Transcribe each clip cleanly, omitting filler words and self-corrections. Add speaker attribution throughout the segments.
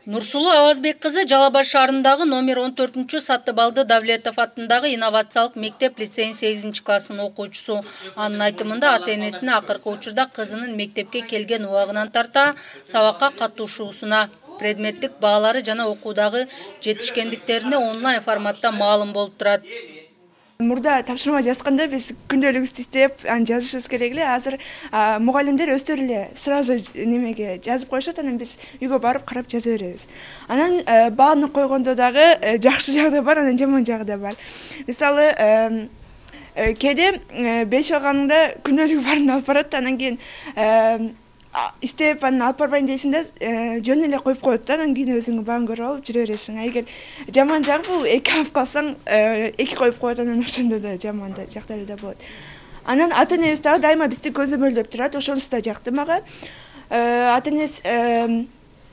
Speaker 1: Нурсулу Авазбек кызы Жалал Абад шаарындагы номер 14 Саттыбалды Давлетов атындагы инновациялык мектеп лицейин 8 классын окуучусу. Анын айтымында ата-энесине акыркы учурда кызынын мектепке келген убагынан тарта сабакка катышуусуна, предметтик баалары жана окуудагы жетишкендиктерине онлайн форматта маалым болуп турат.
Speaker 2: Мурда тапшырма жазганда биз күндөлүк иштеп, аны жазышыбыз керек эле. Азыр мугалимдер өздөрү эле сразу немеге жазып коюшат, анан биз үйгө барып карап жаза беребиз. Анан бааны койгондо дагы жакшы жагы да бар, анан жаман жагы да бар. Мисалы, кээде 5 алганда күндөлүк баарын алып барат, анан кийин иштеп анан алып барбайын дейсиң да, жөн эле коюп коет да, анан кийин өзүң баан көрүп алып жүрө бересиң. Эгер жаман жагы бул 2 алып калсаң, 2 коюп коет, анан ошондо да жаман да жактары да болот. Анан ата-энебиз дагы дайыма бизди көзөмөлдөп турат, ошонусу да жакты мага. Ата-энес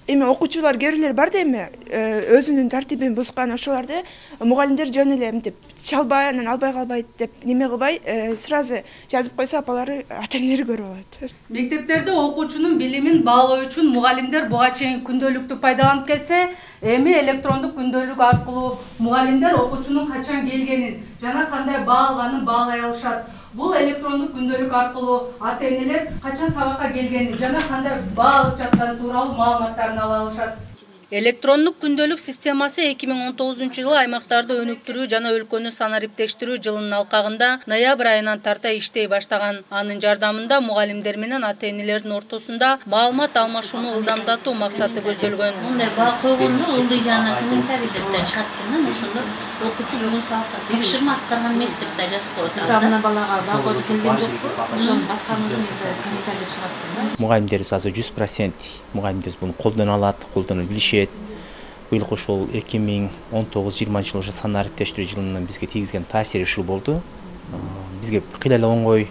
Speaker 2: эми окуучулар кээ бирлер бар да, эми өзүнүн тартибин бузган, ошолорду мугалимдер жөн эле мынтип чалбай, анан албай калбайт деп неме кылбай, сразу жазып койсо апалары, ата-энелери көрүп алат.
Speaker 1: Мектептерде окуучунун билимин баалоо үчүн мугалимдер буга чейин күндөлүктү пайдаланып келсе, эми электрондук күндөлүк аркылуу мугалимдер окуучунун качан келгенин жана кандай баа алганын баалай алышат. Бул электрондук күндөлүк аркылуу ата-энелер качан сабакка келгенин жана кандай баа алып жатканы тууралуу маалыматтарын ала алышат. Электрондук күндөлүк системасы 2019 жылы аймактарды өнүктүрүү жана өлкөнү санариптештирүү жылынын алкагында ноябрь айынан тарта иштей баштаган. Анын жардамында мугалимдер менен ата-энелердин ортосунда маалымат алмашууну ылдамдатуу максаты көздөлгөн.
Speaker 3: Мындай баа койгондо ылдый жана комментарий деп да чыгат экен, ошондо окуучу бүгүн сабакка тапшырма аткарган эмес деп да жазып коет.
Speaker 4: Мына балага баа коюп келген жокпу, ошону басканын комментарий деп чыгат экен.
Speaker 5: Мугалимдерибиз азыр 100% мугалимдерибиз буну колдоно алат, колдоно билишет. Быйыл ошол 2019-20 жылы санариптештирүү жылынын бизге тийгизген таасири ушул болду. Бизге кыйла эле оңой,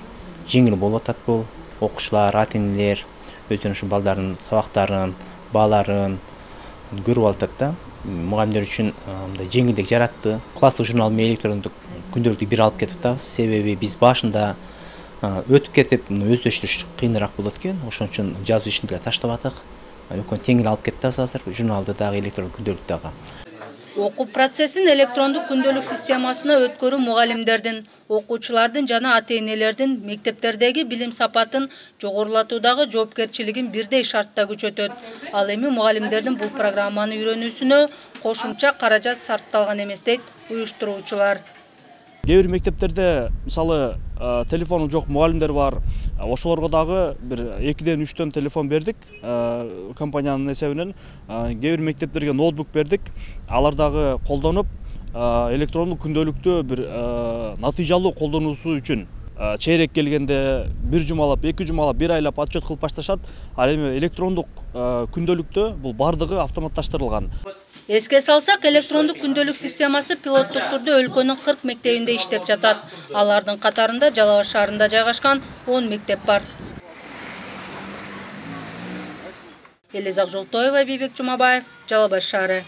Speaker 5: жеңил болуп атат бул. Окуучулар, ата-энелер өздөрүнүн ушу балдардын сабактарын, бааларын көрүп атат да. Мугалимдер үчүн мындай жеңилдик жаратты. Класстык журнал менен электрондук күндөлүктү бир алып кетип атабыз. Себеби биз башында өтүп кетип, өздөштүрүш кыйыныраак болот экен. Ошон үчүн жазуу ишин деле таштап атык. Өкөн теңил алып кетти азыр, журналды дагы электрондук күндөлүк дагы.
Speaker 1: Окуу процессин электрондук күндөлүк системасына өткөрүү мугалимдердин, окуучулардын жана ата-энелердин мектептердеги билим сапатын жогорулатуудагы жоопкерчилигин бирдей шартта күчөтөт. Ал эми мугалимдердин бул программаны үйрөнүүсүнө кошумча каражат сарпталган эмес дейт уюштуруучулар.
Speaker 6: Кээ бир мектептерде мисалы телефону жок мугалимдер бар. Ошолорго дагы бир 2-ден 3төн телефон бердик компаниянын эсебинен. Кээ бир мектептерге ноутбук бердик. Алар дагы колдонуп, электрондук күндөлүктү бир натыйжалуу колдонуусу үчүн чейрек келгенде 1 жумалап, 2 жумалап, 1 айлап отчет кылып башташат. Ал эми электрондук күндөлүктө бул бардыгы автоматташтырылган.
Speaker 1: Эске салсак, электрондук күндөлүк системасы пилоттук түрдө өлкөнүн 40 мектебинде иштеп жатат. Алардын катарында Жалал Абад шаарында жайгашкан 10 мектеп бар. Элизак Жолтоева, Бейбек Жумабаев, Жалал Абад шаары.